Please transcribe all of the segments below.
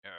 Yes.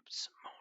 Some more.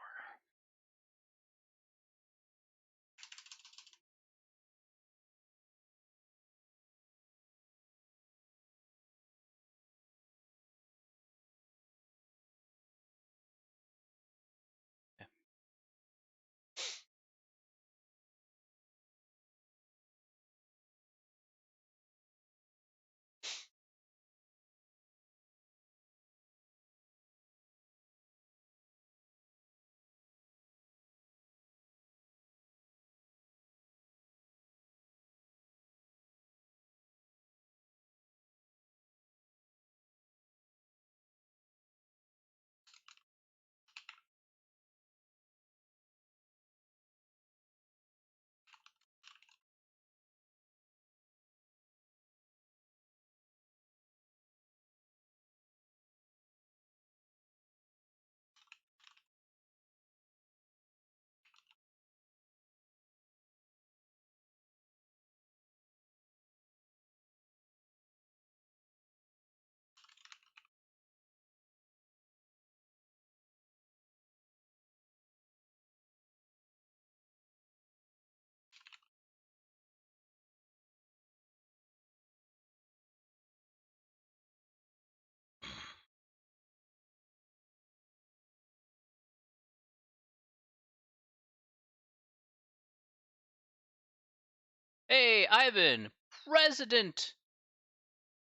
Hey, Ivan, President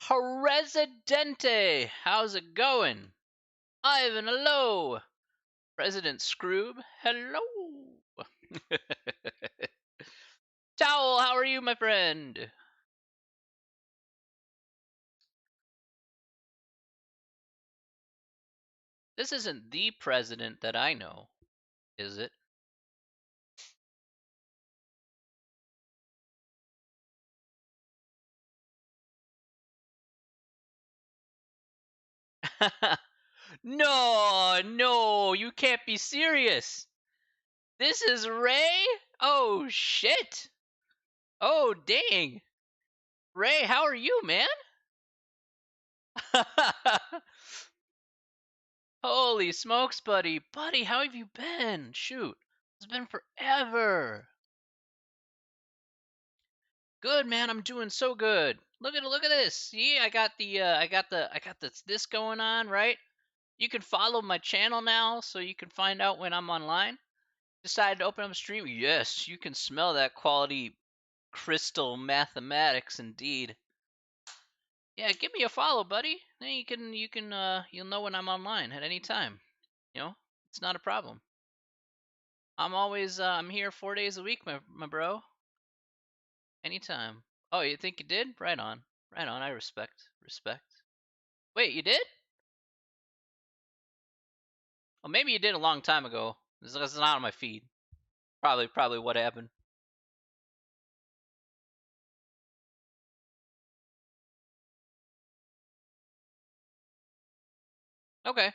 Presidente, how's it going? Ivan, hello. President Scroob, hello. Towel, how are you, my friend? This isn't the president that I know, is it? No, you can't be serious. This is Ray? Oh, shit. Oh, dang. Ray, how are you, man? Holy smokes, buddy. Buddy, how have you been? Shoot. It's been forever. Good, man. I'm doing so good. Look at this. See, I got this going on, right? You can follow my channel now so you can find out when I'm online. Decided to open up a stream. Yes, you can smell that quality crystal mathematics indeed. Yeah, give me a follow, buddy. Then you'll know when I'm online at any time. You know? It's not a problem. I'm always I'm here 4 days a week, my bro. Anytime. Oh, you think you did? Right on. Right on. I respect. Wait, you did? Well, maybe you did a long time ago. This is not on my feed. Probably what happened. Okay.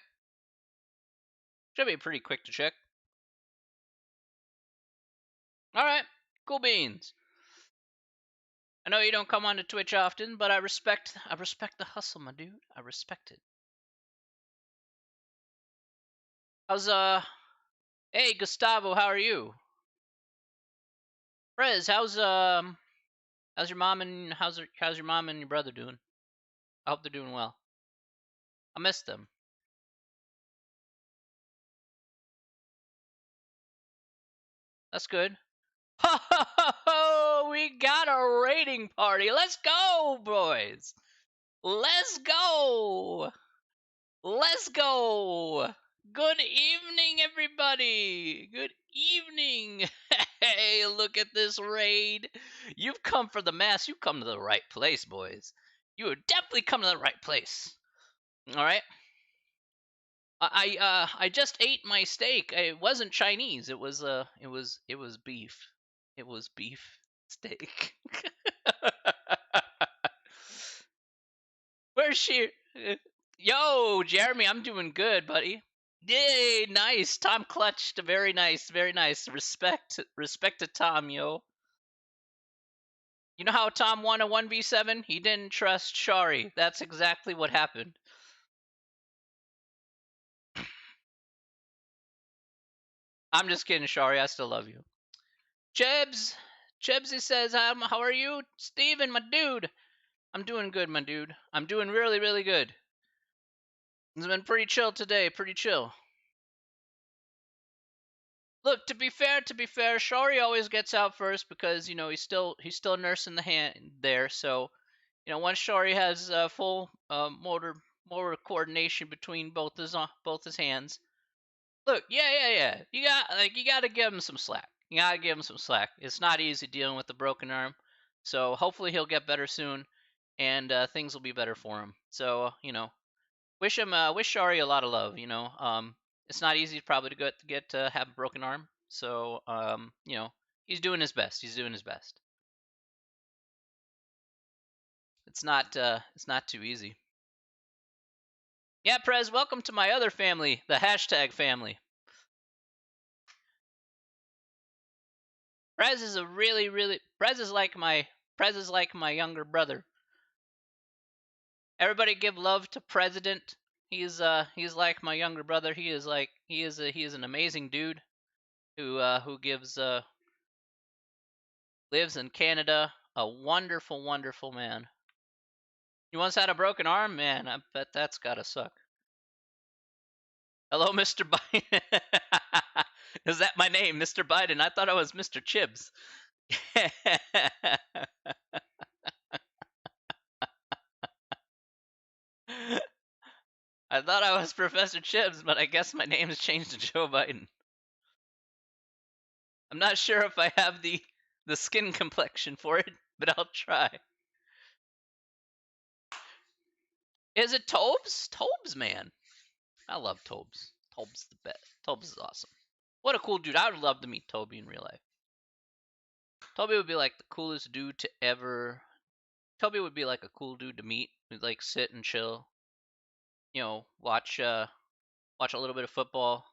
Should be pretty quick to check. All right. Cool beans. I know you don't come onto Twitch often, but I respect the hustle, my dude. I respect it. How's Hey Gustavo, how are you? Rez, how's your mom and how's your mom and your brother doing? I hope they're doing well. I miss them. That's good. Ho ho ho ho! We got a rating party. Let's go, boys. Let's go. Let's go. Good evening, everybody. Good evening. Hey, look at this raid. You've come for the mass. You've come to the right place, boys. You have definitely come to the right place. All right. I just ate my steak. It wasn't Chinese. It was beef. It was beef steak. Where's she? Yo, Jeremy, I'm doing good, buddy. Yay, nice. Tom clutched. Very nice, very nice. Respect to Tom, yo. You know how Tom won a 1v7? He didn't trust Shari. That's exactly what happened. I'm just kidding, Shari. I still love you. Chebs. Chebsy says, how are you? Steven, my dude. I'm doing good, my dude. I'm doing really, really good. It's been pretty chill today. Pretty chill. Look, to be fair, Shari always gets out first because he's still nursing the hand there. So once Shari has full motor coordination between both his hands. Look, yeah. You gotta give him some slack. You gotta give him some slack. It's not easy dealing with the broken arm. So hopefully he'll get better soon, and things will be better for him. So wish Shari a lot of love. It's not easy probably to get to have a broken arm. So he's doing his best. He's doing his best. It's not too easy. Yeah, Prez, welcome to my other family, the hashtag family. Prez is a really, really Prez is like my younger brother. Everybody give love to President. He's like my younger brother. He is an amazing dude who lives in Canada. A wonderful, wonderful man. You once had a broken arm? Man, I bet that's gotta suck. Hello, Mr. Biden. Is that my name, Mr. Biden? I thought I was Mr. Chibs. I thought I was Professor Chibs, but I guess my name has changed to Joe Biden. I'm not sure if I have the skin complexion for it, but I'll try. Is it Tobes? Tobes, man. I love Tobes. Tobes the best. Tobes is awesome. What a cool dude. I would love to meet Toby in real life. Toby would be like the coolest dude to ever. Toby would be like a cool dude to meet. We'd like sit and chill. Watch a little bit of football.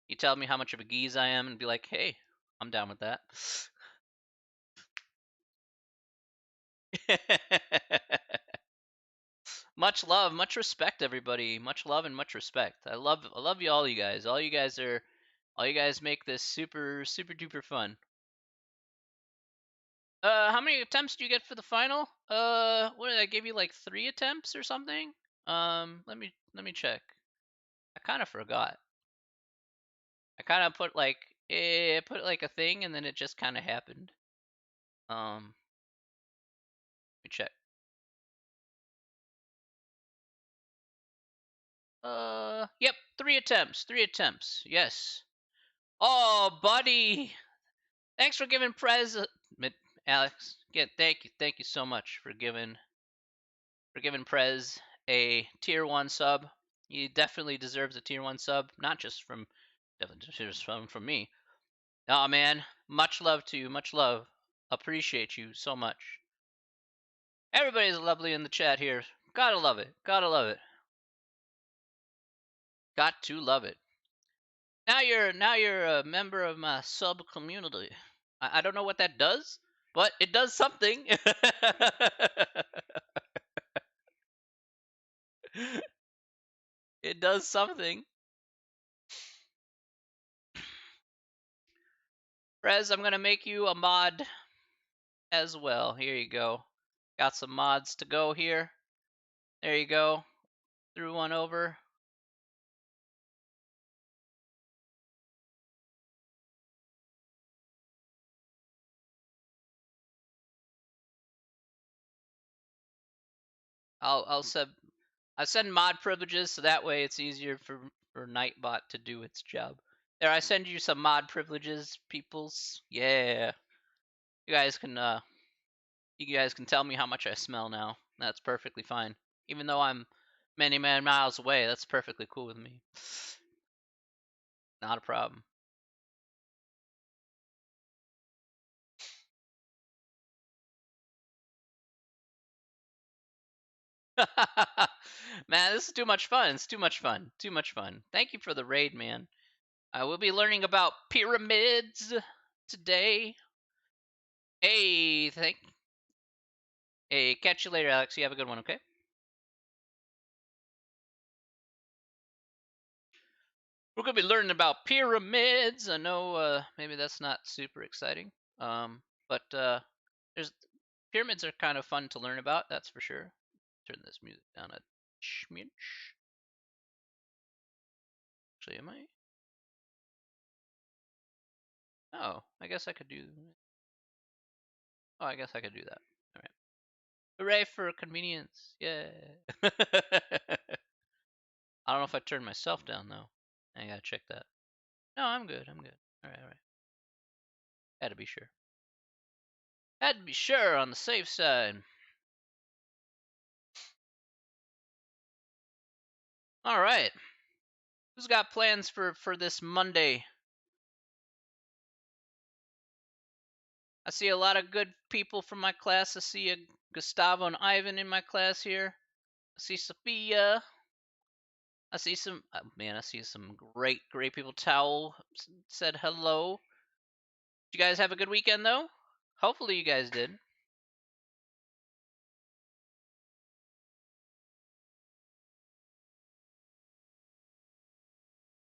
You tell me how much of a geese I am and be like, hey, I'm down with that. Much love, much respect, everybody. Much love and much respect. I love you all. You guys, all you guys make this super, super duper fun. How many attempts do you get for the final? What did I give you? Like 3 attempts or something? Let me check. I kind of forgot. I kind of put like a thing, and then it just kind of happened. Let me check. Yep. three attempts. Three attempts. Yes. Oh, buddy. Thanks for giving Prez, Alex. Thank you so much for giving Prez a tier one sub. He definitely deserves a tier one sub, not just from definitely just from me. Oh man, much love to you, much love. Appreciate you so much. Everybody's lovely in the chat here. Gotta love it. Gotta love it. Got to love it. Now you're a member of my sub community. I don't know what that does, but it does something. It does something. Rez, I'm gonna make you a mod as well. Here you go. Got some mods to go here. There you go. Threw one over. I send mod privileges so that way it's easier for Nightbot to do its job. There, I send you some mod privileges, peoples. Yeah. You guys can tell me how much I smell now. That's perfectly fine. Even though I'm many miles away, that's perfectly cool with me. Not a problem. Man, this is too much fun. It's too much fun. Too much fun. Thank you for the raid, man. I will be learning about pyramids today. Hey, Hey, catch you later, Alex. You have a good one, okay? We're gonna be learning about pyramids. I know maybe that's not super exciting. But there's pyramids are kind of fun to learn about, that's for sure. Turn this music down a schminch. Actually, am I? Oh, I guess I could do. Oh, I guess I could do that. All right. Hooray for convenience! Yeah. I don't know if I turned myself down though. I gotta check that. No, I'm good. I'm good. All right, all right. Had to be sure. Had to be sure on the safe side. All right. Who's got plans for this Monday? I see a lot of good people from my class. I see a Gustavo and Ivan in my class here. I see Sophia. I see some man. I see some great people. Towel said hello. Did you guys have a good weekend though? Hopefully you guys did.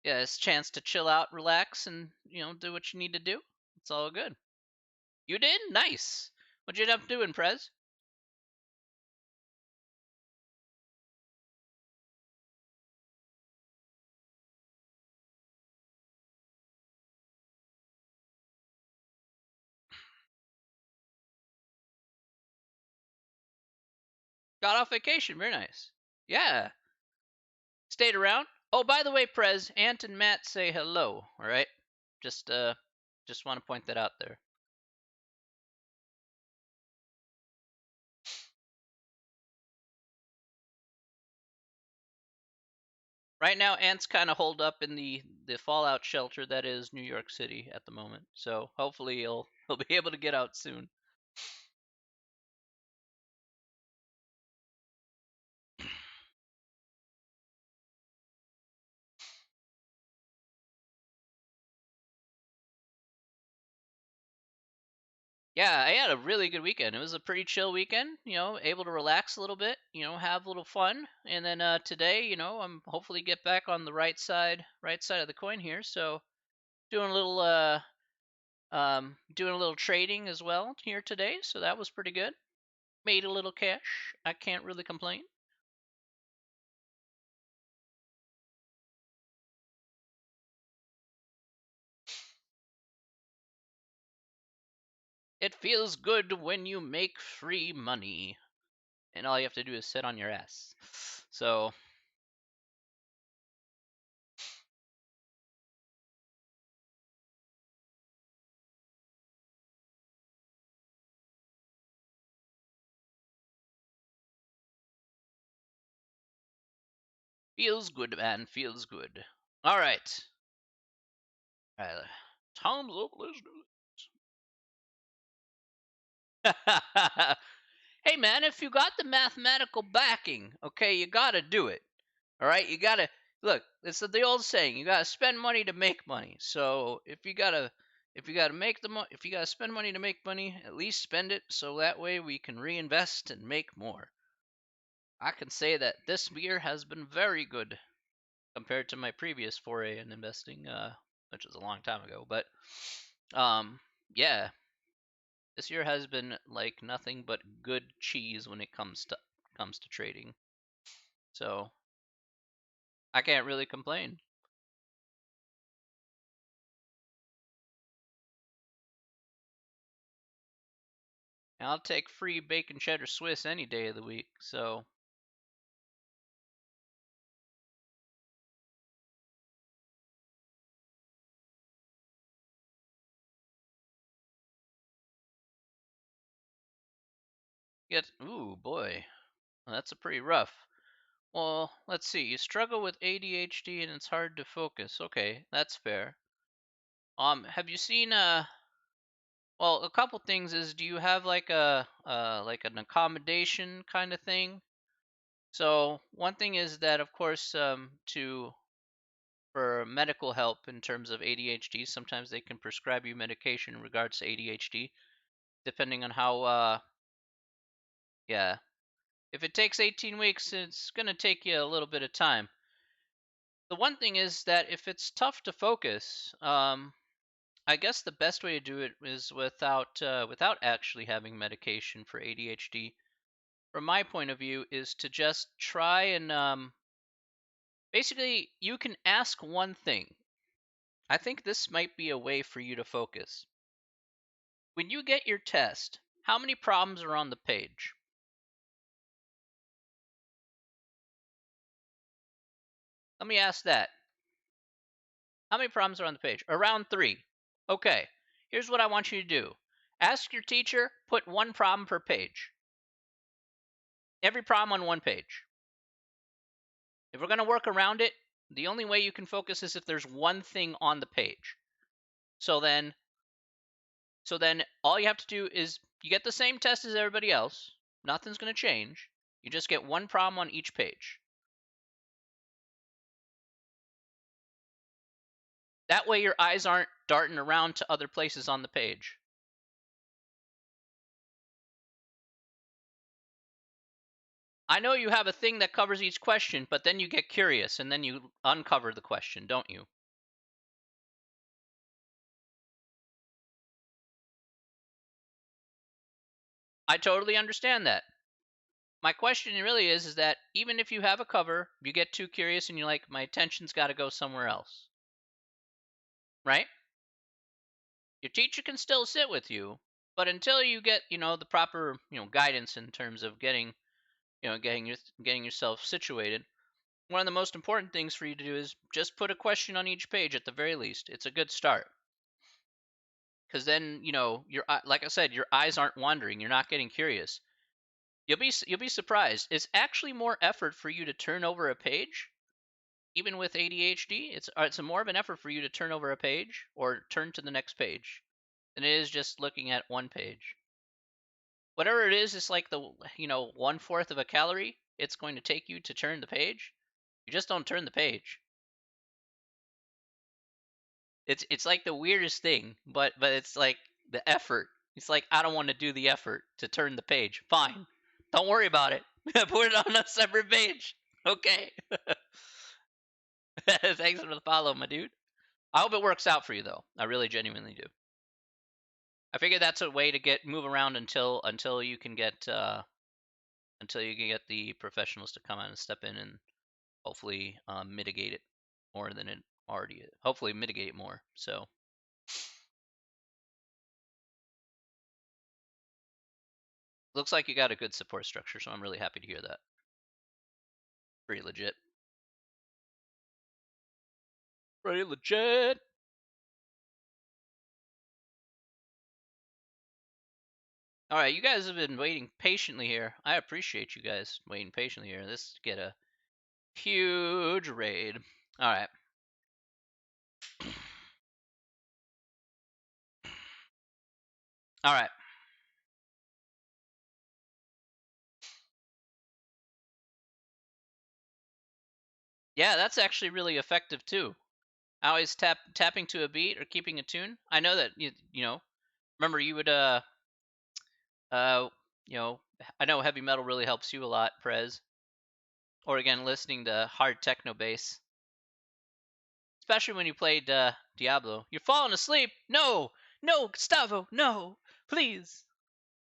Yeah, it's a chance to chill out, relax, and do what you need to do. It's all good. You did? Nice. What'd you end up doing, Prez? Got off vacation. Very nice. Yeah. Stayed around. Oh, by the way, Prez, Ant and Matt say hello. All right. Just want to point that out there. Right now, Ant's kind of holed up in the fallout shelter that is New York City at the moment. So hopefully he'll be able to get out soon. Yeah, I had a really good weekend. It was a pretty chill weekend, able to relax a little bit, have a little fun. And then today, I'm hopefully get back on the right side of the coin here. So doing a little doing a little trading as well here today. So that was pretty good. Made a little cash. I can't really complain. It feels good when you make free money. And all you have to do is sit on your ass. So Feels good, man. Feels good. All right. All right. Thumbs up. Let's do it. Hey, man, if you got the mathematical backing, okay, you got to do it. All right, you gotta look. It's the old saying: you gotta spend money to make money. So if you gotta make the if you gotta spend money to make money, at least spend it so that way we can reinvest and make more. I can say that this year has been very good compared to my previous foray in investing, which was a long time ago. But um, yeah, this year has been like nothing but good cheese when it comes to trading. So I can't really complain. I'll take free bacon cheddar Swiss any day of the week. So get ooh boy, well, that's a pretty rough. Well, let's see. You struggle with ADHD and it's hard to focus. Okay, that's fair. Have you seen well, a couple things is do you have like a like an accommodation kind of thing? So one thing is that of course to for medical help in terms of ADHD, sometimes they can prescribe you medication in regards to ADHD, depending on how yeah. If it takes 18 weeks, it's going to take you a little bit of time. The one thing is that if it's tough to focus, I guess the best way to do it is without actually having medication for ADHD. From my point of view, is to just try and basically you can ask one thing. I think this might be a way for you to focus. When you get your test, how many problems are on the page? Let me ask that. How many problems are on the page? Around 3. Okay, here's what I want you to do. Ask your teacher, put one problem per page. Every problem on one page. If we're going to work around it, the only way you can focus is if there's one thing on the page. So then all you have to do is you get the same test as everybody else. Nothing's going to change. You just get one problem on each page. That way your eyes aren't darting around to other places on the page. I know you have a thing that covers each question, but then you get curious and then you uncover the question, don't you? I totally understand that. My question really is that even if you have a cover, you get too curious and you're like, my attention's got to go somewhere else. Right? Your teacher can still sit with you, but until you get, the proper, guidance in terms of getting, getting yourself situated, one of the most important things for you to do is just put a question on each page at the very least. It's a good start. Because then your like I said, your eyes aren't wandering. You're not getting curious. You'll be surprised. It's actually more effort for you to turn over a page, even with ADHD. It's more of an effort for you to turn over a page or turn to the next page than it is just looking at one page. Whatever it is, it's like the 1/4 of a calorie it's going to take you to turn the page. You just don't turn the page. It's like the weirdest thing, but it's like the effort. It's like I don't want to do the effort to turn the page. Fine, don't worry about it. Put it on a separate page. Okay. Thanks for the follow, my dude. I hope it works out for you though. I really genuinely do. I figure that's a way to move around until you can get the professionals to come out and step in and hopefully mitigate it more than it already is. Hopefully mitigate more. So looks like you got a good support structure, so I'm really happy to hear that. Pretty legit. Pretty legit. All right, you guys have been waiting patiently here. I appreciate you guys waiting patiently here. Let's get a Huge raid. All right. All right. Yeah, that's actually really effective too. Always tapping to a beat or keeping a tune. I know that you know. Remember, you would uh you know. I know heavy metal really helps you a lot, Prez. Or again, listening to hard techno bass, especially when you played Diablo. You're falling asleep. No, no, Gustavo, no, please.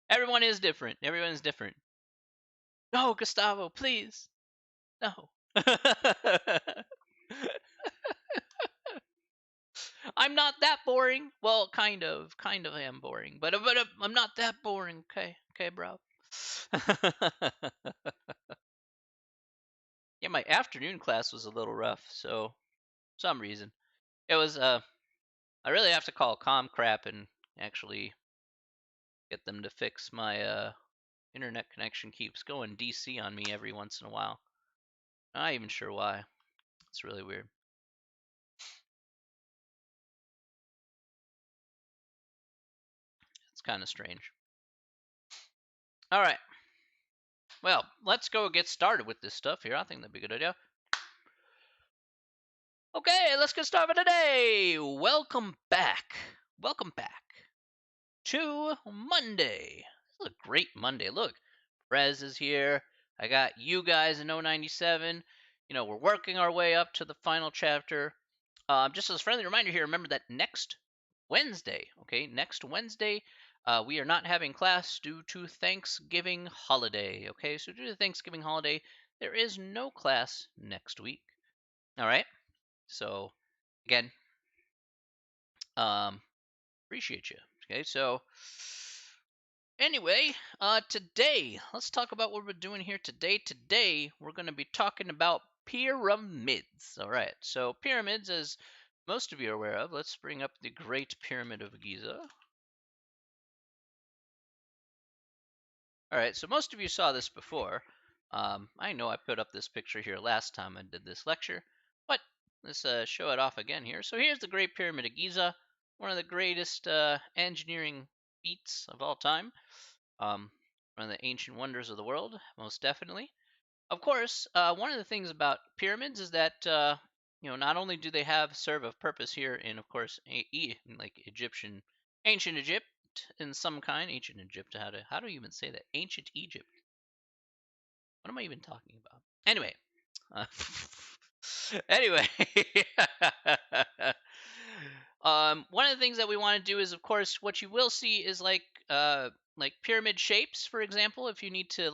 Everyone is different. Everyone is different. No, Gustavo, please. No. I'm not that boring. Well, kind of am boring, but I'm not that boring. Okay, okay, bro. Yeah, my afternoon class was a little rough, so some reason it was. I really have to call Comcrap and actually get them to fix my internet connection. Keeps going DC on me every once in a while. Not even sure why. It's really weird. It's kind of strange. All right. Well, let's go get started with this stuff here. I think that'd be a good idea. Okay, let's get started today. Welcome back. Welcome back to Monday. This is a great Monday. Look, Rez is here. I got you guys in 097. You know, we're working our way up to the final chapter. Just as a friendly reminder here, remember that next Wednesday, okay, next Wednesday, we are not having class due to Thanksgiving holiday, okay? So due to Thanksgiving holiday, there is no class next week. All right? So again, um, appreciate you. Okay, so anyway, today let's talk about what we're doing here today. Today we're going to be talking about pyramids. All right, so pyramids, as most of you are aware of, let's bring up the Great Pyramid of Giza. All right, so most of you saw this before. I know I put up this picture here last time I did this lecture, but let's show it off again here. So here's the Great Pyramid of Giza, one of the greatest engineering feats of all time. One of the ancient wonders of the world, most definitely. Of course, one of the things about pyramids is that not only do they have serve a purpose here in, of course, like Egyptian, ancient Egypt in some kind, ancient Egypt. How do you even say that? Ancient Egypt. What am I even talking about? Anyway, uh, anyway, one of the things that we want to do is, of course, what you will see is like pyramid shapes, for example. If you need to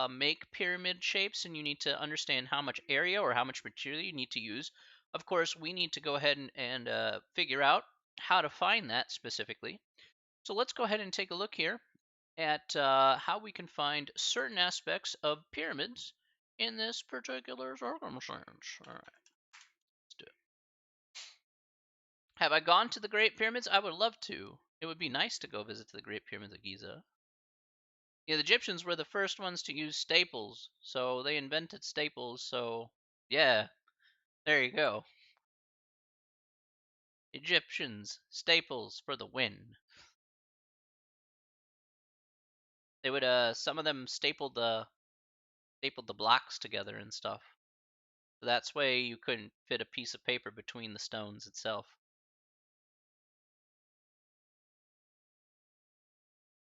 make pyramid shapes and you need to understand how much area or how much material you need to use, of course, we need to go ahead and figure out how to find that specifically. So let's go ahead and take a look here at how we can find certain aspects of pyramids in this particular circumstance. All right, let's do it. Have I gone to the Great Pyramids? I would love to. It would be nice to go visit the Great Pyramids of Giza. Yeah, the Egyptians were the first ones to use staples, so they invented staples. So yeah, there you go. Egyptians, staples for the win. They would some of them stapled the blocks together and stuff. So that's way you couldn't fit a piece of paper between the stones itself.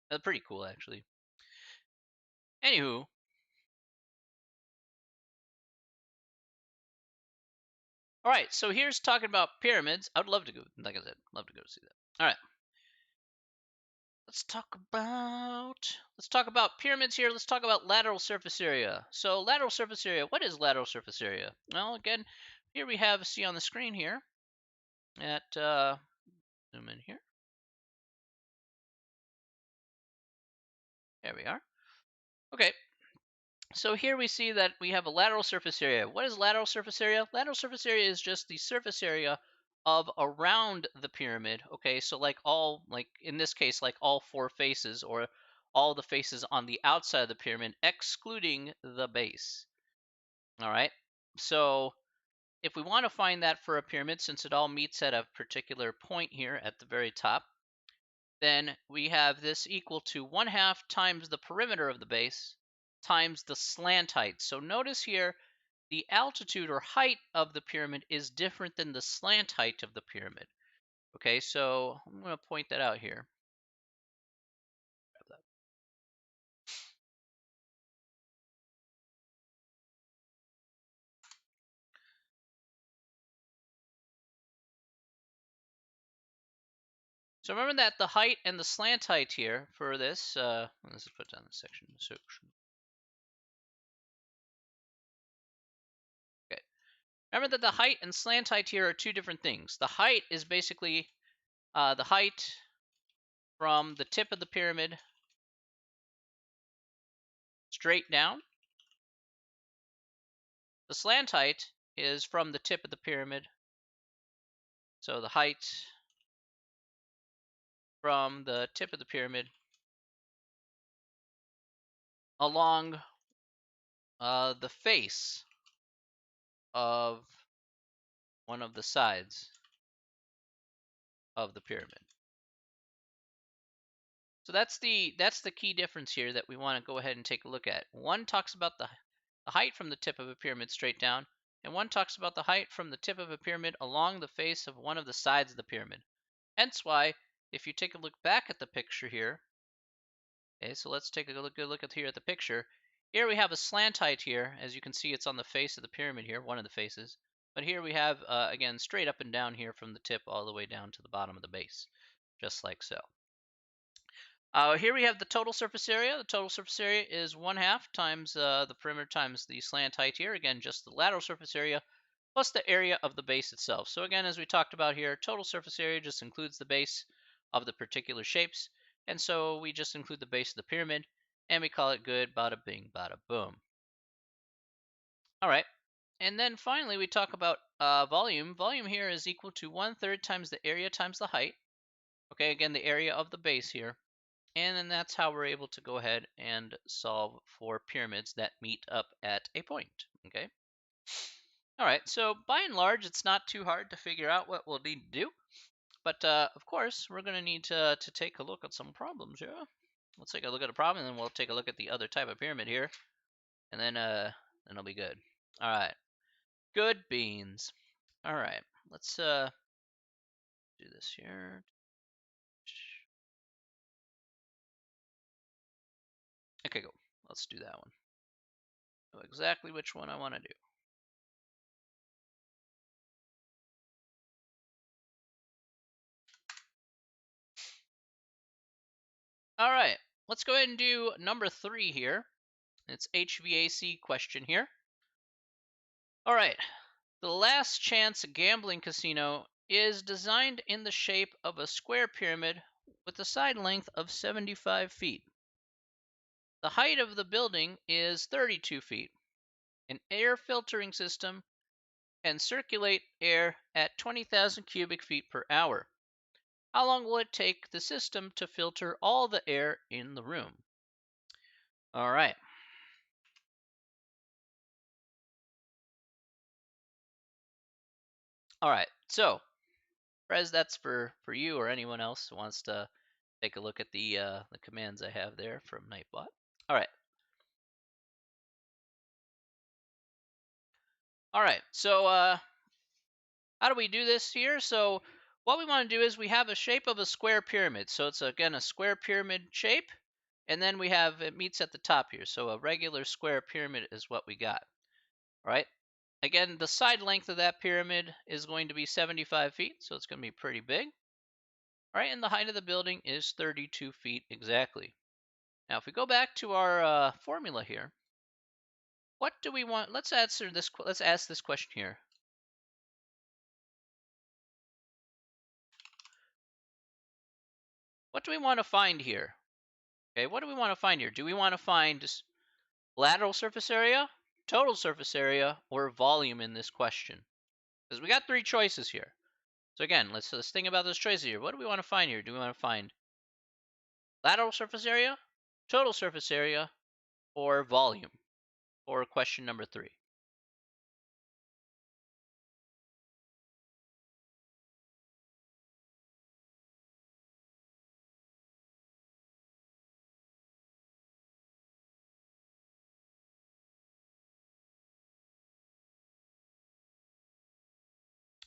That's pretty cool, actually. Anywho, all right. So here's talking about pyramids. I would love to go. Like I said, love to go see that. All right. Let's talk about pyramids here. Let's talk about lateral surface area. So lateral surface area. What is lateral surface area? Well, again, here we have see on the screen here. At zoom in here. There we are. Okay. So here we see that we have a lateral surface area. What is lateral surface area? Lateral surface area is just the surface area of around the pyramid. Okay, so like in this case, like all four faces or all the faces on the outside of the pyramid, excluding the base. All right. So if we want to find that for a pyramid, since it all meets at a particular point here at the very top, then we have this equal to 1/2 times the perimeter of the base times the slant height. So notice here, the altitude or height of the pyramid is different than the slant height of the pyramid. Okay, so I'm going to point that out here. So remember that the height and the slant height here for this, let's put down this section. Okay. Remember that the height and slant height here are two different things. The height is basically the height from the tip of the pyramid straight down. The slant height is from the tip of the pyramid. So the height from the tip of the pyramid along the face of one of the sides of the pyramid. So that's the key difference here that we want to go ahead and take a look at. One talks about the height from the tip of a pyramid straight down, and one talks about the height from the tip of a pyramid along the face of one of the sides of the pyramid. Hence why, if you take a look back at the picture here, okay, so let's take a good look at here at the picture. Here we have a slant height here. As you can see, it's on the face of the pyramid here, one of the faces. But here we have, again, straight up and down here from the tip all the way down to the bottom of the base, just like so. Here we have the total surface area. The total surface area is 1/2 times the perimeter times the slant height here. Again, just the lateral surface area plus the area of the base itself. So again, as we talked about here, total surface area just includes the base of the particular shapes. And so we just include the base of the pyramid, and we call it good. Bada bing, bada boom. All right. And then finally, we talk about volume. Volume here is equal to 1/3 times the area times the height. Okay, again, the area of the base here. And then that's how we're able to go ahead and solve for pyramids that meet up at a point, okay? All right, so by and large, it's not too hard to figure out what we'll need to do. But of course, we're going to need to take a look at some problems, yeah? Let's take a look at a problem, and then we'll take a look at the other type of pyramid here. And then it'll be good. All right, good beans. All right, let's do this here. Okay, go. Let's do that one. Know exactly which one I want to do. All right, let's go ahead and do number 3 here. It's HVAC question here. All right, the Last Chance Gambling Casino is designed in the shape of a square pyramid with a side length of 75 feet. The height of the building is 32 feet. An air filtering system can circulate air at 20,000 cubic feet per hour. How long will it take the system to filter all the air in the room? All right. All right. So, Prez, that's for you or anyone else who wants to take a look at the commands I have there from Nightbot. All right. All right. So, how do we do this here? So, what we want to do is we have a shape of a square pyramid. So it's again a square pyramid shape, and then we have it meets at the top here. So a regular square pyramid is what we got. All right. Again, the side length of that pyramid is going to be 75 feet, so it's going to be pretty big. All right, and the height of the building is 32 feet exactly. Now, if we go back to our formula here, what do we want? Let's answer this. Let's ask this question here. What do we want to find here? Okay, what do we want to find here? Do we want to find lateral surface area, total surface area, or volume in this question? Because we got 3 choices here. So again, let's think about those choices here. What do we want to find here? Do we want to find lateral surface area, total surface area, or volume? For question number 3.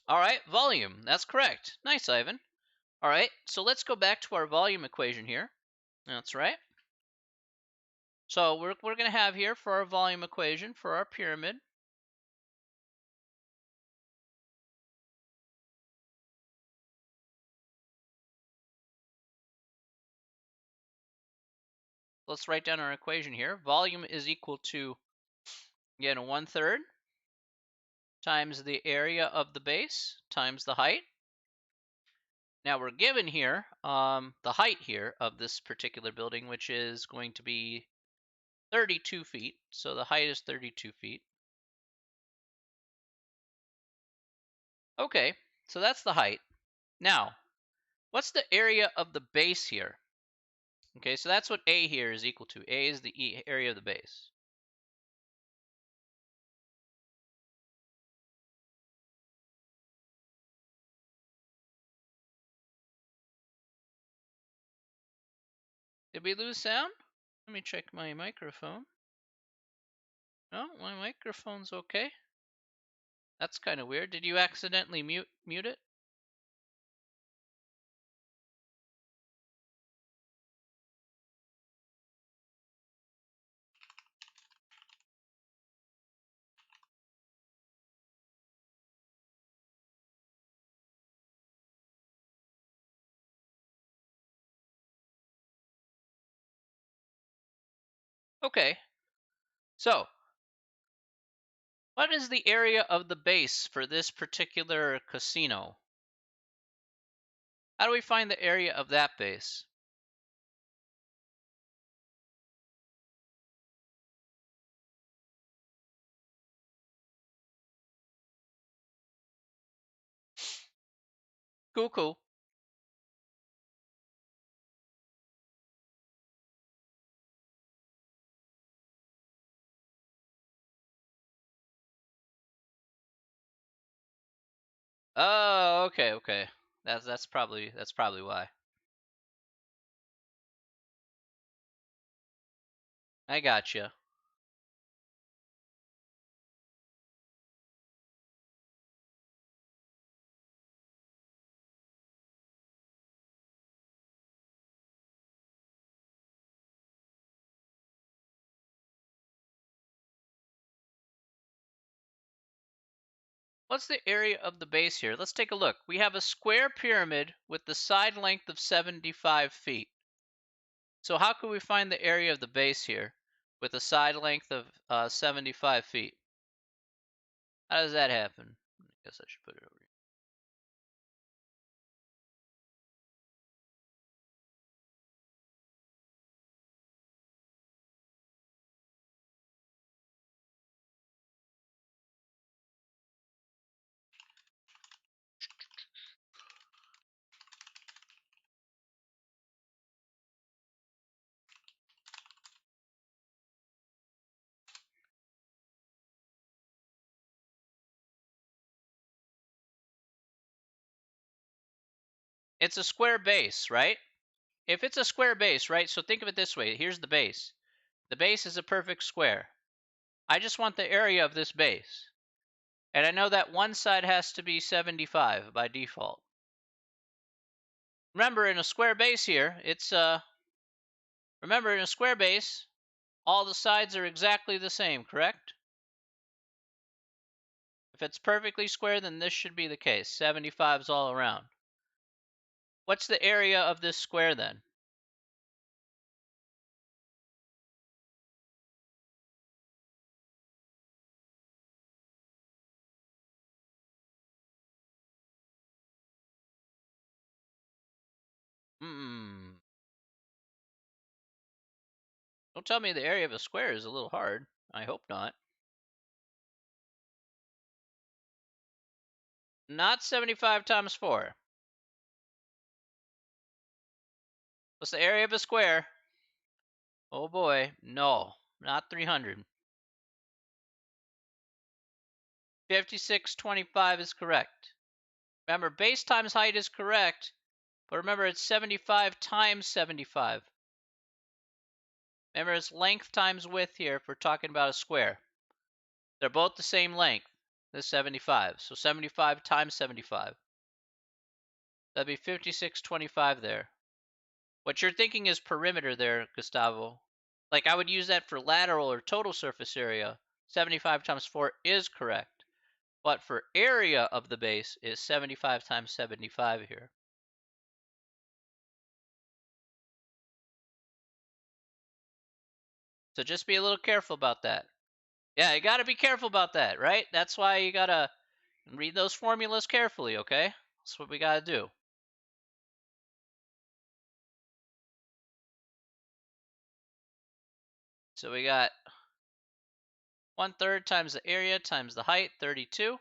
All right, volume. That's correct. Nice, Ivan. All right, so let's go back to our volume equation here. That's right. So we're going to have here for our volume equation for our pyramid. Let's write down our equation here. Volume is equal to, again, 1/3 times the area of the base times the height. Now we're given here the height here of this particular building, which is going to be 32 feet. So the height is 32 feet. Okay, so that's the height. Now, what's the area of the base here? Okay, so that's what A here is equal to. A is the area of the base. Did we lose sound? Let me check my microphone. No, my microphone's okay. That's kind of weird. Did you accidentally mute it? Okay. So, what is the area of the base for this particular casino? How do we find the area of that base? Cool, cool. Oh, okay, okay. That's probably why. I gotcha. What's the area of the base here? Let's take a look. We have a square pyramid with the side length of 75 feet. So how could we find the area of the base here with a side length of 75 feet? How does that happen? I guess I should put it over here. It's a square base, right? If it's a square base, right? So think of it this way. Here's the base. The base is a perfect square. I just want the area of this base. And I know that one side has to be 75 by default. Remember, in a square base here, remember, in a square base, all the sides are exactly the same, correct? If it's perfectly square, then this should be the case. 75's all around. What's the area of this square then? Hmm. Don't tell me the area of a square is a little hard. I hope not. Not 75 times 4. What's the area of a square? Oh boy, no, not 300. 5625 is correct. Remember, base times height is correct, but remember it's 75 times 75. Remember, it's length times width here if we're talking about a square. They're both the same length. This is 75. So 75 times 75. That'd be 5625 there. What you're thinking is perimeter there, Gustavo. Like I would use that for lateral or total surface area. 75 times 4 is correct. But for area of the base is 75 times 75 here. So just be a little careful about that. Yeah, you got to be careful about that, right? That's why you got to read those formulas carefully, okay? That's what we got to do. So we got 1/3 times the area times the height, 32.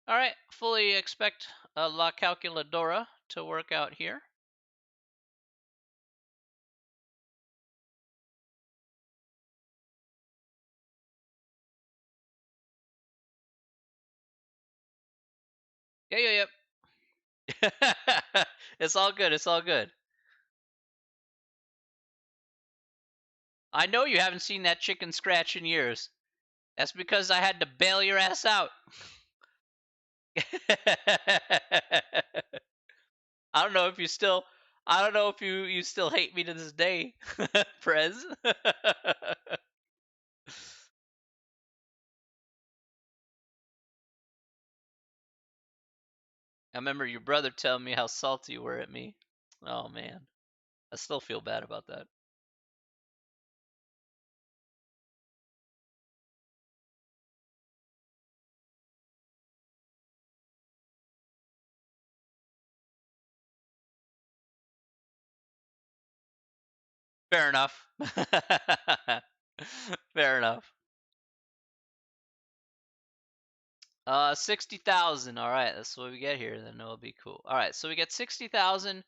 All right, fully expect La Calculadora to work out here. Yeah. It's all good. It's all good. I know you haven't seen that chicken scratch in years. That's because I had to bail your ass out. I don't know if you still I don't know if you still hate me to this day, Prez. I remember your brother telling me how salty you were at me. Oh man. I still feel bad about that. Fair enough. Fair enough. 60,000. All right, that's what we get here. Then it'll be cool. All right, so we get 60,000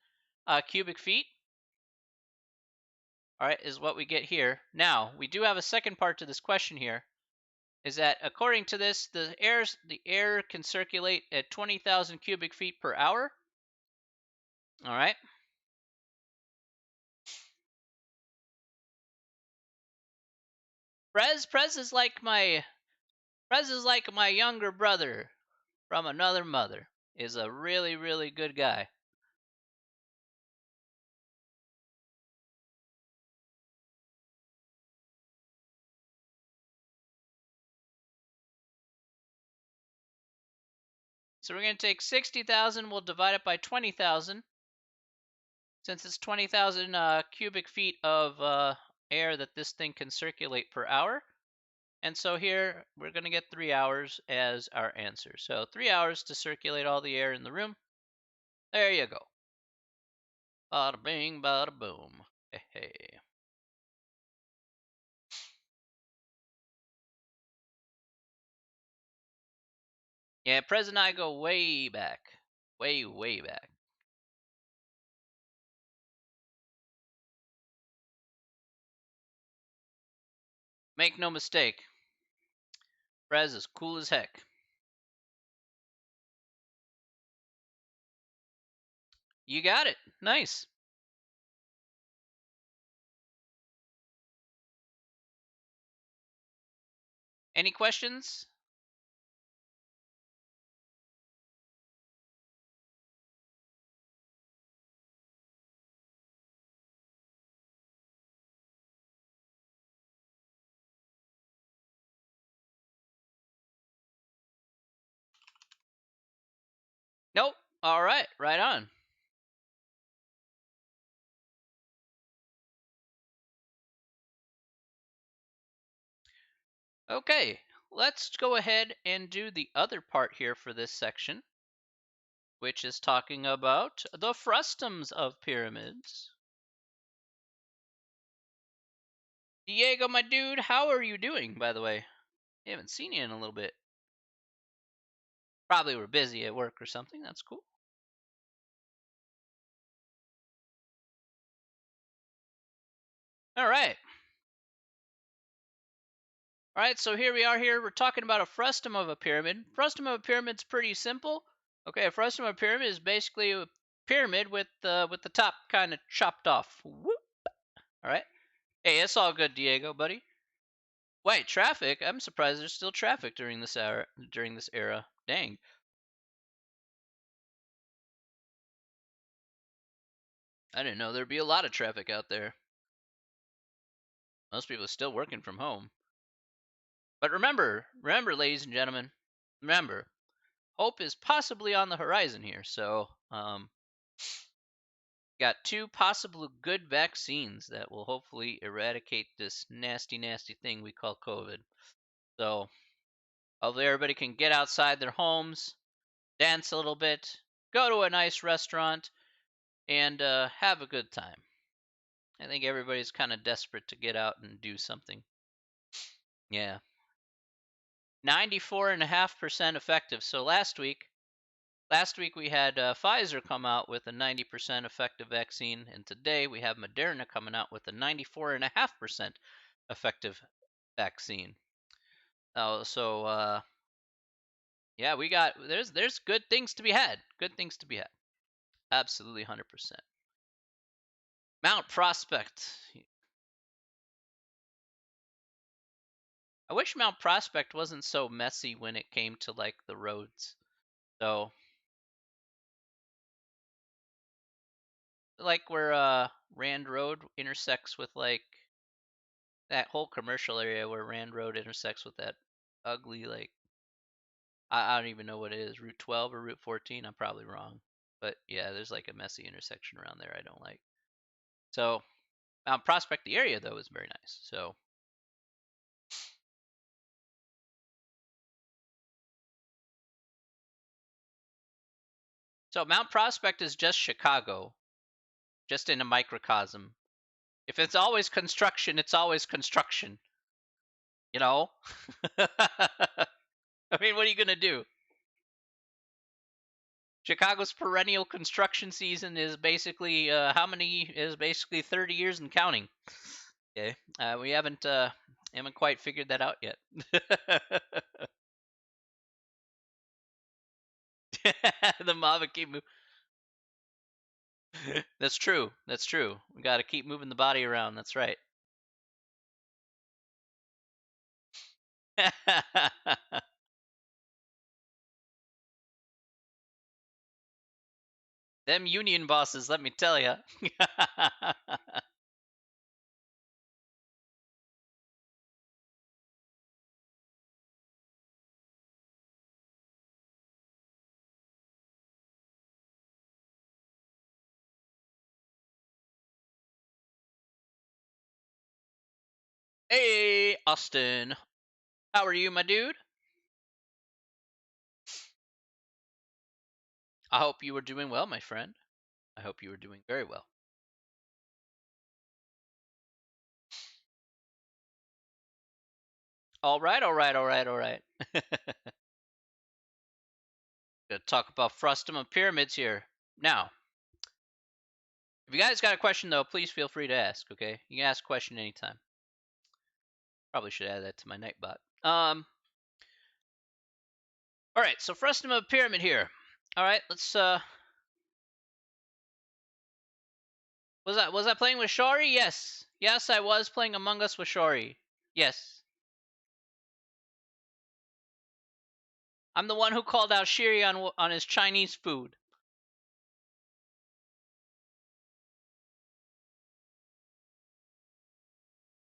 cubic feet. All right, is what we get here. Now we do have a second part to this question here. Is that according to this, the air can circulate at 20,000 cubic feet per hour. All right. Prez is like my younger brother from another mother. Is a really, really good guy. So we're going to take 60,000, we'll divide it by 20,000. Since it's 20,000 cubic feet of air that this thing can circulate per hour. And so here we're going to get 3 hours as our answer. So 3 hours to circulate all the air in the room. There you go. Bada bing, bada boom. Hey, hey. Yeah, Prez and I go way back. Way, way back. Make no mistake. Prez is cool as heck. You got it. Nice. Any questions? Nope. All right. Right on. Okay, let's go ahead and do the other part here for this section, which is talking about the frustums of pyramids. Diego, my dude, how are you doing, by the way? I haven't seen you in a little bit. Probably were busy at work or something. That's cool. All right. All right, so here we are here. We're talking about a frustum of a pyramid. Frustum of a pyramid's pretty simple. Okay, a frustum of a pyramid is basically a pyramid with the top kind of chopped off. Whoop. All right. Hey, it's all good, Diego, buddy. Wait, traffic? I'm surprised there's still traffic during this era. Dang. I didn't know there'd be a lot of traffic out there. Most people are still working from home. But remember, ladies and gentlemen, remember, hope is possibly on the horizon here. So, got 2 possible good vaccines that will hopefully eradicate this nasty, nasty thing we call COVID. So, hopefully everybody can get outside their homes, dance a little bit, go to a nice restaurant, and have a good time. I think everybody's kind of desperate to get out and do something. Yeah. 94.5% effective. So last week we had Pfizer come out with a 90% effective vaccine, and today we have Moderna coming out with a 94.5% effective vaccine. So yeah, we got there's good things to be had. Good things to be had. Absolutely 100%. Mount Prospect. I wish Mount Prospect wasn't so messy when it came to like the roads. So like where Rand Road intersects with like that whole commercial area where Rand Road intersects with that ugly like I don't even know what it is, Route 12 or Route 14. I'm probably wrong, but yeah, there's like a messy intersection around there I don't like. So Mount Prospect, the area though, is very nice. So Mount Prospect is just Chicago, just in a microcosm. If it's always construction, it's always construction. You know? I mean, what are you going to do? Chicago's perennial construction season is basically how many is basically 30 years and counting. Okay, we haven't quite figured that out yet. The mob keep That's true. That's true. We got to keep moving the body around. That's right. Them union bosses, let me tell you. Hey, Austin. How are you, my dude? I hope you are doing well, my friend. I hope you are doing very well. All right, all right, all right, all right. Gonna talk about frustum pyramids here. Now, if you guys got a question though, please feel free to ask. Okay, you can ask a question anytime. Probably should add that to my Nightbot. All right, so frustum pyramid here. All right, let's. Was I playing with Shari? Yes, yes, I was playing Among Us with Shari. Yes, I'm the one who called out Shiri on his Chinese food.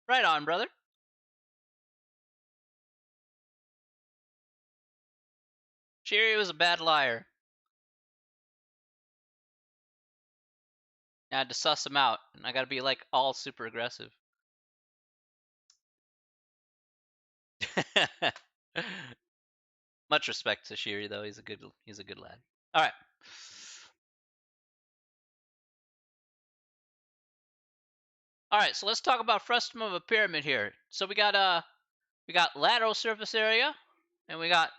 Right on, brother. Shiri was a bad liar. I had to suss him out, and I gotta be like all super aggressive. Much respect to Shiri though. He's a good lad. All right. All right, so let's talk about frustum of a pyramid here. So we got lateral surface area and we got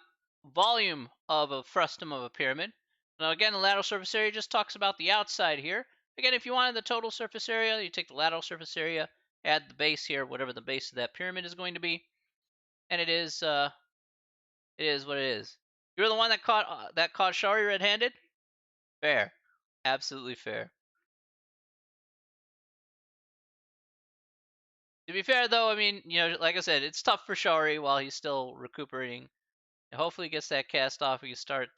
volume of a frustum of a pyramid. Now again, the lateral surface area just talks about the outside here. Again, if you wanted the total surface area, you take the lateral surface area, add the base here, whatever the base of that pyramid is going to be, and it is what it is. You're the one that caught Shari red-handed. Fair, absolutely fair. To be fair, though, I mean, like I said, it's tough for Shari while he's still recuperating. Hopefully, he gets that cast off. He can start.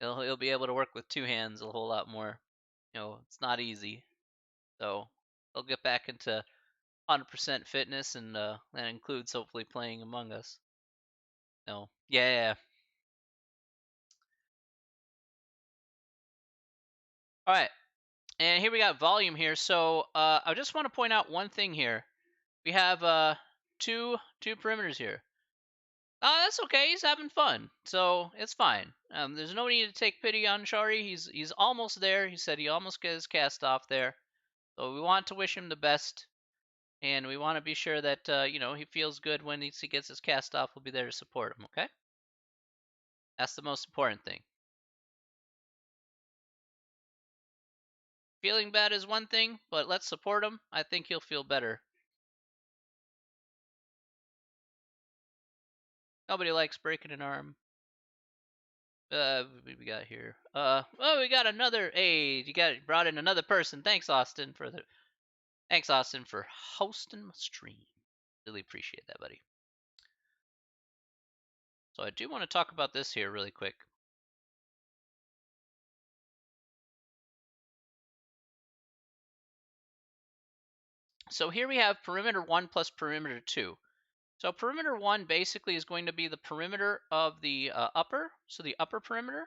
He'll be able to work with two hands a whole lot more. It's not easy. So he'll get back into 100% fitness, and that includes hopefully playing Among Us. No, yeah. All right, and here we got volume here. So I just want to point out one thing here. We have two perimeters here. That's okay. He's having fun, so it's fine. There's no need to take pity on Shari. He's almost there. He said he almost got his cast off there. So we want to wish him the best, and we want to be sure that he feels good when he gets his cast off. We'll be there to support him. Okay, that's the most important thing. Feeling bad is one thing, but let's support him. I think he'll feel better. Nobody likes breaking an arm. What we got here? Oh, we got another. Hey, brought in another person. Thanks, Austin, for hosting my stream. Really appreciate that, buddy. So I do want to talk about this here really quick. So here we have perimeter 1 plus perimeter 2. So perimeter 1 basically is going to be the perimeter of the upper, so the upper perimeter.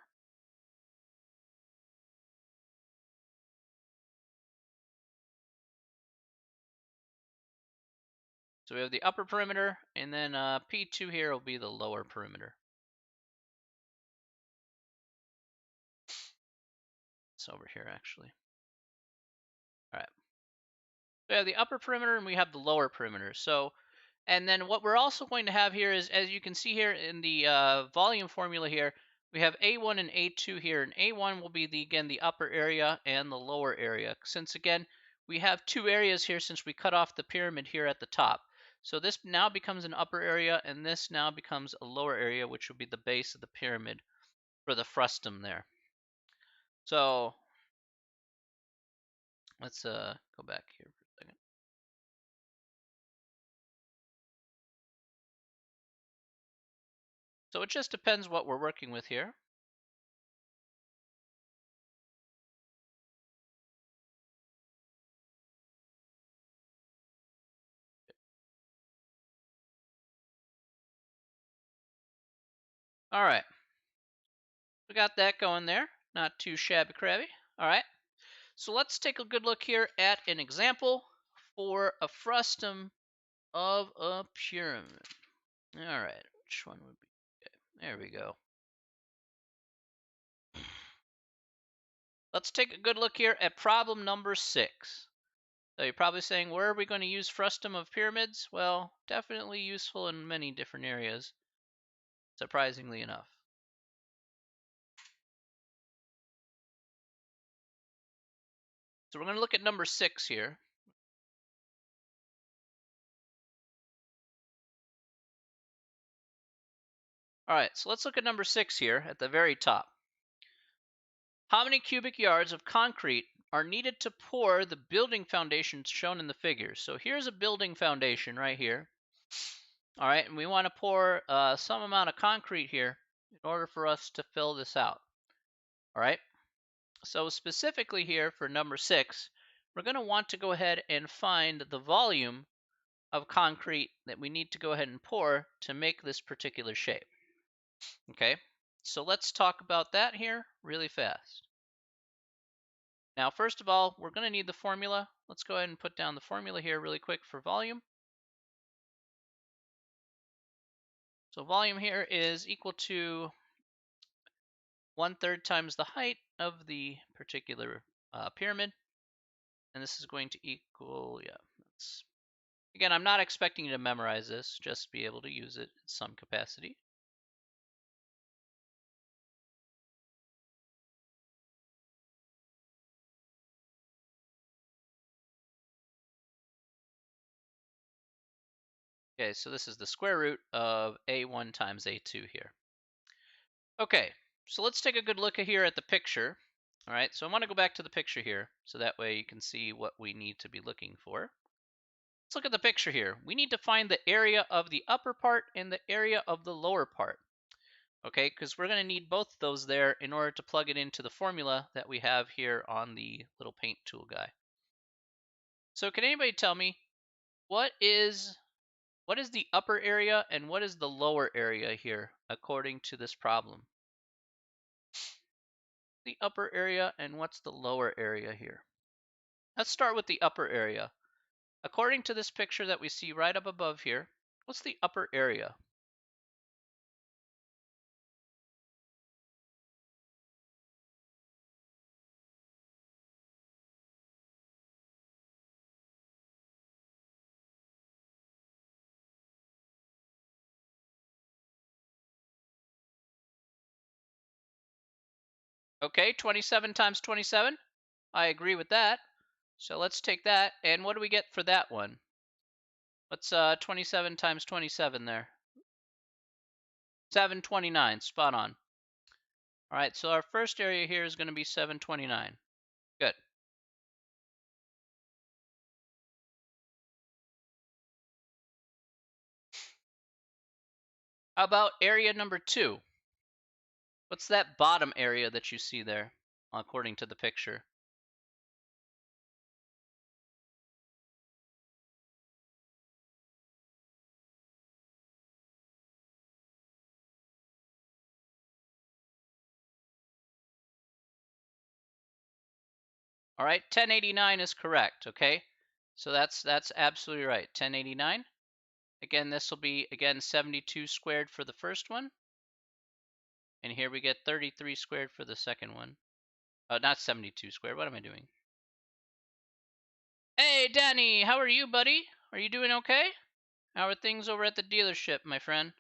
So we have the upper perimeter, and then P2 here will be the lower perimeter. It's over here, actually. All right. So we have the upper perimeter, and we have the lower perimeter. So, and then what we're also going to have here is, as you can see here in the volume formula here, we have A1 and A2 here, and A1 will be again the upper area and the lower area. Since again we have two areas here, since we cut off the pyramid here at the top. So this now becomes an upper area, and this now becomes a lower area, which will be the base of the pyramid for the frustum there. So let's go back here for a second. So it just depends what we're working with here. All right, we got that going there. Not too shabby crabby. All right, so let's take a good look here at an example for a frustum of a pyramid. All right, which one would be okay? There we go. Let's take a good look here at problem number 6. So you're probably saying, where are we going to use frustum of pyramids? Well, definitely useful in many different areas, surprisingly enough. So we're going to look at number 6 here. All right, so let's look at number 6 here at the very top. How many cubic yards of concrete are needed to pour the building foundations shown in the figure? So here's a building foundation right here. All right, and we want to pour some amount of concrete here in order for us to fill this out. All right, so specifically here for number 6, we're going to want to go ahead and find the volume of concrete that we need to go ahead and pour to make this particular shape. Okay, so let's talk about that here really fast. Now, first of all, we're going to need the formula. Let's go ahead and put down the formula here really quick for volume. So volume here is equal to 1/3 times the height of the particular pyramid. And this is going to equal, again, I'm not expecting you to memorize this, just be able to use it in some capacity. Okay, so this is the square root of A1 times A2 here. Okay, so let's take a good look here at the picture. All right, so I want to go back to the picture here, so that way you can see what we need to be looking for. Let's look at the picture here. We need to find the area of the upper part and the area of the lower part. Okay, because we're going to need both of those there in order to plug it into the formula that we have here on the little paint tool guy. So can anybody tell me what is the upper area and what is the lower area here according to this problem? The upper area and what's the lower area here? Let's start with the upper area. According to this picture that we see right up above here, what's the upper area? Okay, 27 times 27. I agree with that. So let's take that. And what do we get for that one? What's 27 times 27 there? 729. Spot on. All right, so our first area here is going to be 729. Good. How about area number 2? What's that bottom area that you see there, according to the picture? All right, 1089 is correct, okay? So that's absolutely right. 1089. Again, this will be, again, 72 squared for the first one. And here we get 33 squared for the second one. Oh, not 72 squared. What am I doing? Hey, Danny, how are you, buddy? Are you doing okay? How are things over at the dealership, my friend?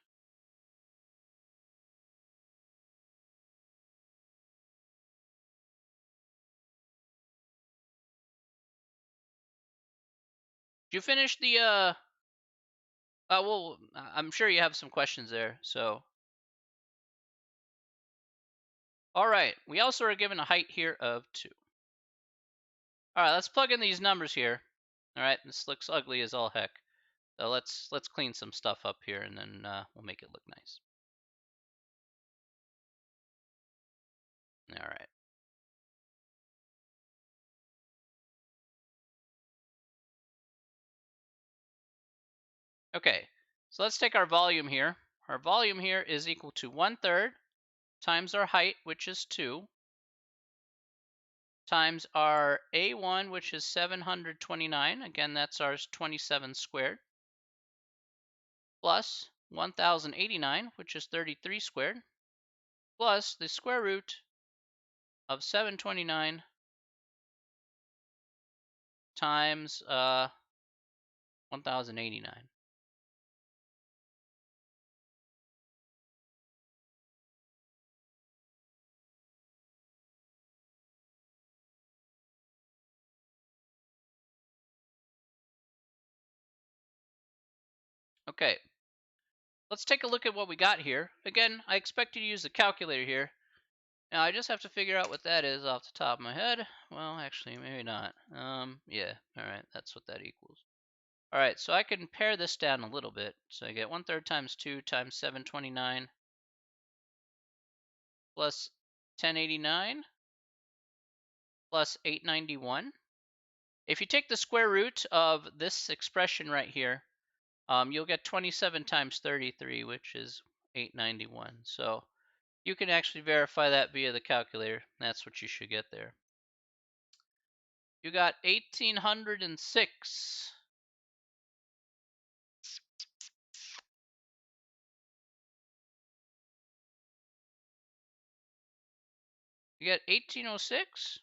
Did you finish the, well, I'm sure you have some questions there, so. All right, we also are given a height here of 2. All right, let's plug in these numbers here. All right, this looks ugly as all heck. So let's clean some stuff up here, and then we'll make it look nice. All right. Okay, so let's take our volume here. Our volume here is equal to 1/3 times our height, which is 2, times our A1, which is 729. Again, that's our 27 squared, plus 1089, which is 33 squared, plus the square root of 729 times 1089. Okay, let's take a look at what we got here. Again, I expect you to use the calculator here. Now, I just have to figure out what that is off the top of my head. Well, actually, maybe not. Yeah, all right, that's what that equals. All right, so I can pare this down a little bit. So I get 1/3 times 2 times 729 plus 1089 plus 891. If you take the square root of this expression right here, you'll get 27 times 33, which is 891. So you can actually verify that via the calculator. That's what you should get there. You got 1806. You got 1806?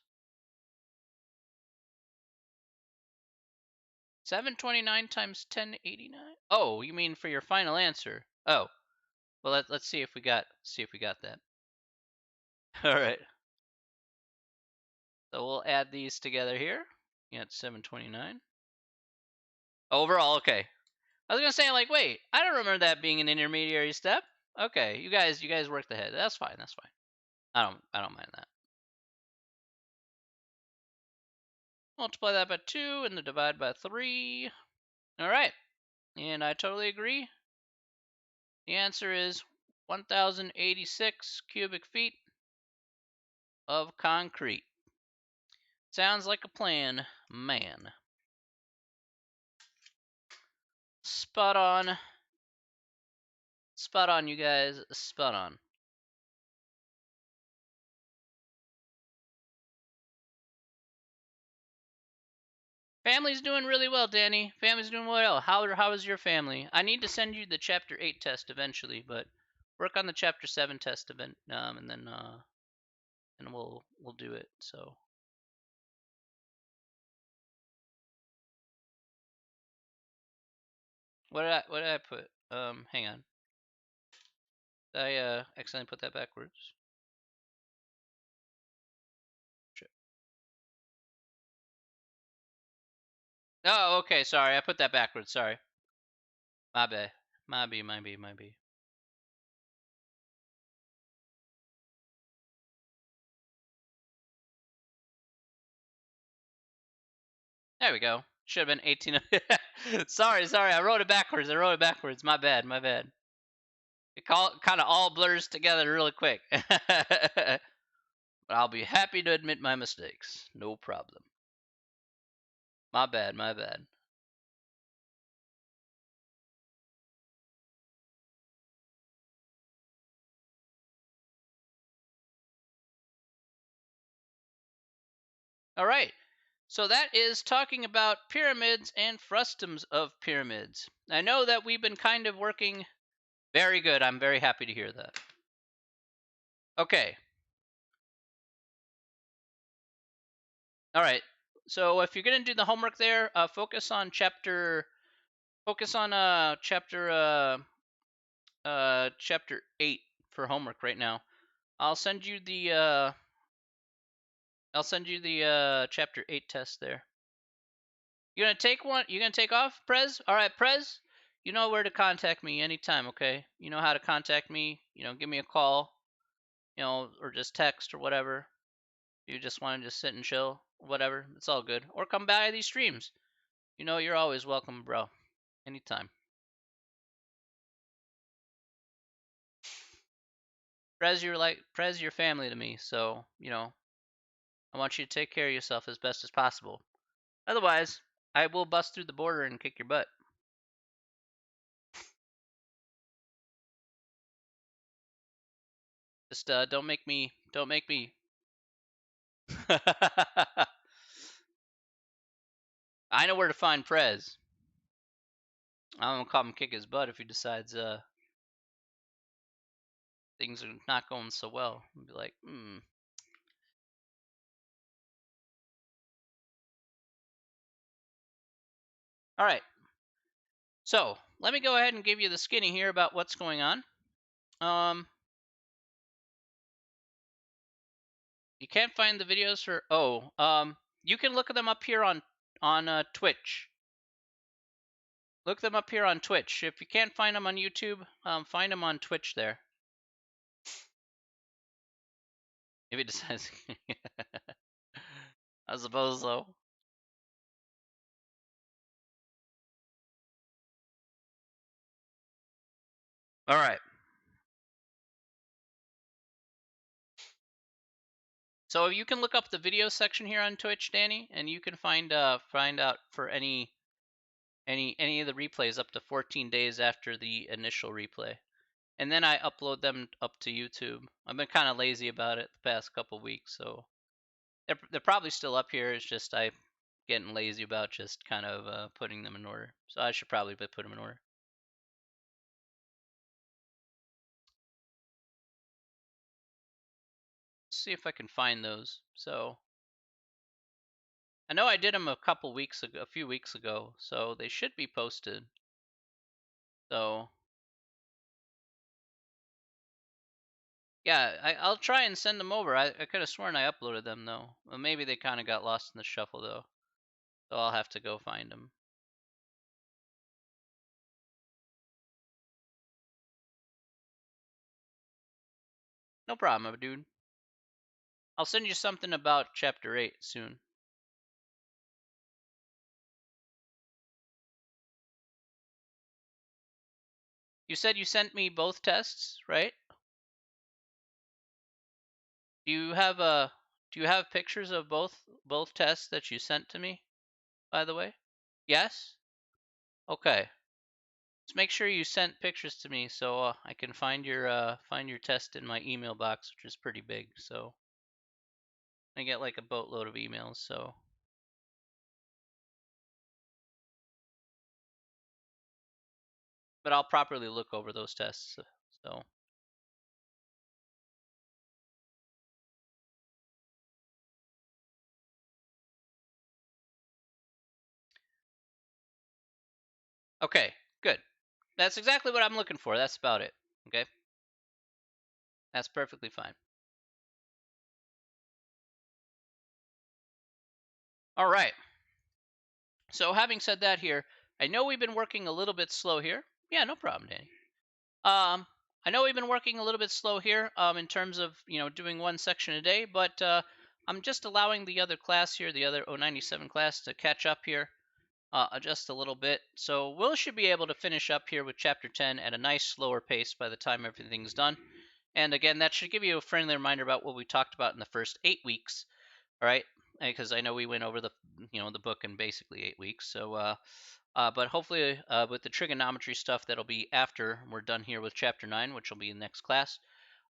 729 times 1089? Oh, you mean for your final answer? Oh, well let's see if we got that. All right. So we'll add these together here. You got 729. Overall, okay. I was gonna say like, wait, I don't remember that being an intermediary step. Okay, you guys worked ahead. That's fine. That's fine. I don't mind that. Multiply that by 2 and then divide by 3. All right. And I totally agree. The answer is 1,086 cubic feet of concrete. Sounds like a plan, man. Spot on. Spot on, you guys. Spot on. Family's doing really well, Danny. Family's doing well. How is your family? I need to send you the chapter 8 test eventually, but work on the chapter 7 test event, and then we'll do it. So what did I put? Hang on. Did I accidentally put that backwards? Oh, okay. Sorry, I put that backwards. Sorry. My bad. My B. My B. My B. There we go. Should have been 18. Sorry. I wrote it backwards. My bad. My bad. It kind of all blurs together really quick. But I'll be happy to admit my mistakes. No problem. My bad. My bad. All right. So that is talking about pyramids and frustums of pyramids. I know that we've been kind of working very good. I'm very happy to hear that. Okay. All right. So if you're gonna do the homework there, focus on chapter 8 for homework right now. I'll send you the chapter 8 test there. You're gonna take one. You're gonna take off, Prez. All right, Prez. You know where to contact me anytime. Okay. You know how to contact me. Give me a call. Or just text or whatever. You just want to just sit and chill, whatever. It's all good. Or come by these streams. You're always welcome, bro. Anytime. Prez your family to me, so I want you to take care of yourself as best as possible. Otherwise, I will bust through the border and kick your butt. Just don't make me. I know where to find Prez. I'm gonna come kick his butt if he decides things are not going so well. I'll be like, All right. So let me go ahead and give you the skinny here about what's going on. You can't find the videos for you can look them up here on Twitch. Look them up here on Twitch. If you can't find them on YouTube, find them on Twitch there. If he decides, I suppose so. All right. So you can look up the video section here on Twitch, Danny, and you can find out for any of the replays up to 14 days after the initial replay. And then I upload them up to YouTube. I've been kind of lazy about it the past couple weeks, so they're probably still up here. It's just I getting lazy about just kind of putting them in order. So I should probably put them in order. Let's see if I can find those. So I know I did them a few weeks ago, so they should be posted. So yeah, I'll try and send them over. I could have sworn I uploaded them though. Well, maybe they kind of got lost in the shuffle though. So I'll have to go find them. No problem, dude. I'll send you something about chapter 8 soon. You said you sent me both tests, right? Do you have pictures of both tests that you sent to me, by the way? Yes? Okay. Just make sure you sent pictures to me so I can find your test in my email box, which is pretty big. So I get like a boatload of emails. So, but I'll properly look over those tests. So okay, good. That's exactly what I'm looking for. That's about it. Okay, that's perfectly fine. All right. So having said that, here, I know we've been working a little bit slow here. Yeah, no problem, Danny. Um, I know we've been working a little bit slow here in terms of doing one section a day, but I'm just allowing the other class here, the other 097 class, to catch up here just a little bit. So Will should be able to finish up here with chapter 10 at a nice slower pace by the time everything's done. And again, that should give you a friendly reminder about what we talked about in the first 8 weeks. All right, because I know we went over the the book in basically 8 weeks. So but hopefully, with the trigonometry stuff, that'll be after we're done here with chapter 9, which will be in the next class.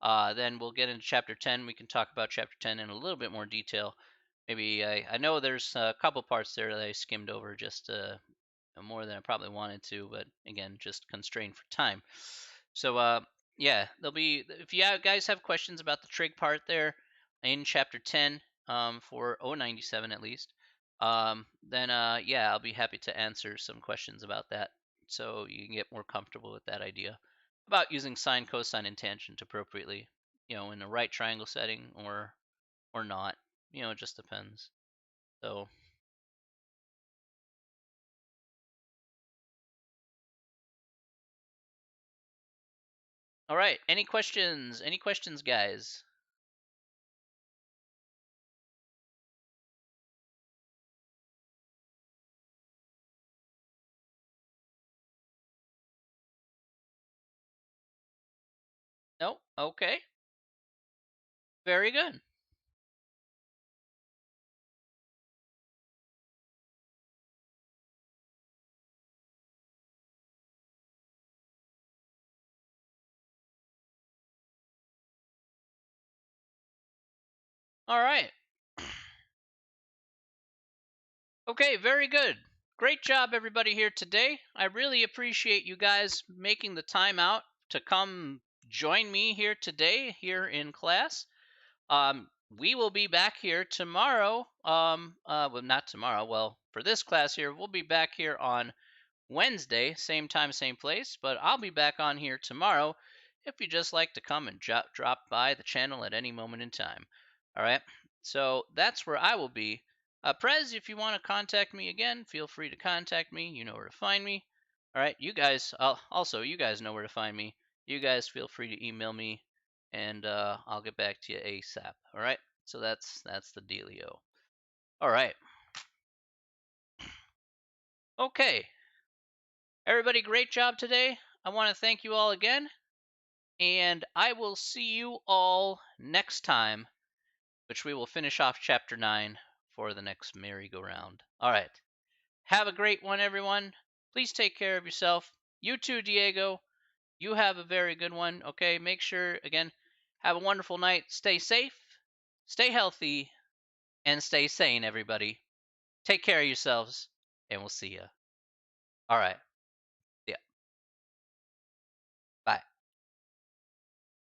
Then we'll get into chapter 10. We can talk about chapter 10 in a little bit more detail. Maybe I know there's a couple parts there that I skimmed over just more than I probably wanted to, but again, just constrained for time. So, yeah, there'll be, if you guys have questions about the trig part there in chapter 10 for 097 at least, then yeah, I'll be happy to answer some questions about that so you can get more comfortable with that idea about using sine, cosine, and tangent appropriately, in a right triangle setting or not. It just depends. So, all right, any questions? Any questions, guys? No? Okay. Very good. All right. Okay, very good. Great job, everybody, here today. I really appreciate you guys making the time out to come join me here today, here in class. We will be back here tomorrow. Well, not tomorrow. Well, for this class here, we'll be back here on Wednesday, same time, same place. But I'll be back on here tomorrow if you just like to come and drop by the channel at any moment in time. All right. So that's where I will be. Prez, if you want to contact me again, feel free to contact me. You know where to find me. All right. You guys, also, you guys know where to find me. You guys feel free to email me, and I'll get back to you ASAP. All right. So that's the dealio. All right. Okay. Everybody, great job today. I want to thank you all again, and I will see you all next time, which we will finish off chapter 9 for the next merry-go-round. All right. Have a great one, everyone. Please take care of yourself. You too, Diego. You have a very good one. Okay. Make sure, again, have a wonderful night. Stay safe, stay healthy, and stay sane, everybody. Take care of yourselves, and we'll see you. All right.